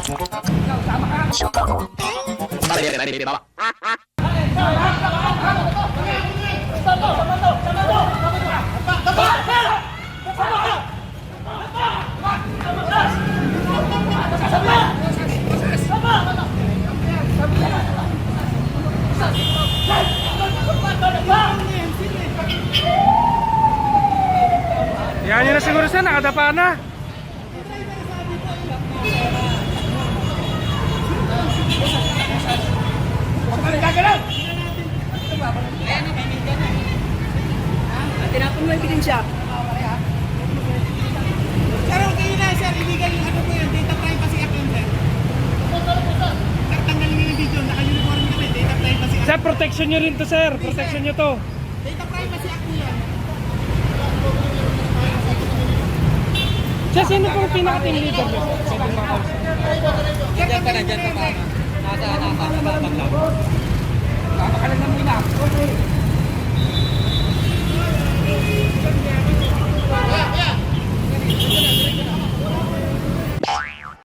Yan yun na siguro siya, nakadapa na. Tinapon mo yung ebidensya. Pero kayo na sir, illegal yung ano po yun, data privacy act yun sir. Tanggalin nyo yung video, naka-uniform kami, data privacy act. Sir, protection nyo rin to, sir. Protection nyo to. Data privacy act yun. Sir, sino pong pinaka-team leader nyo? Diyan ka na, dyan ka pa. Nasa babang lang. Papakalan na muna.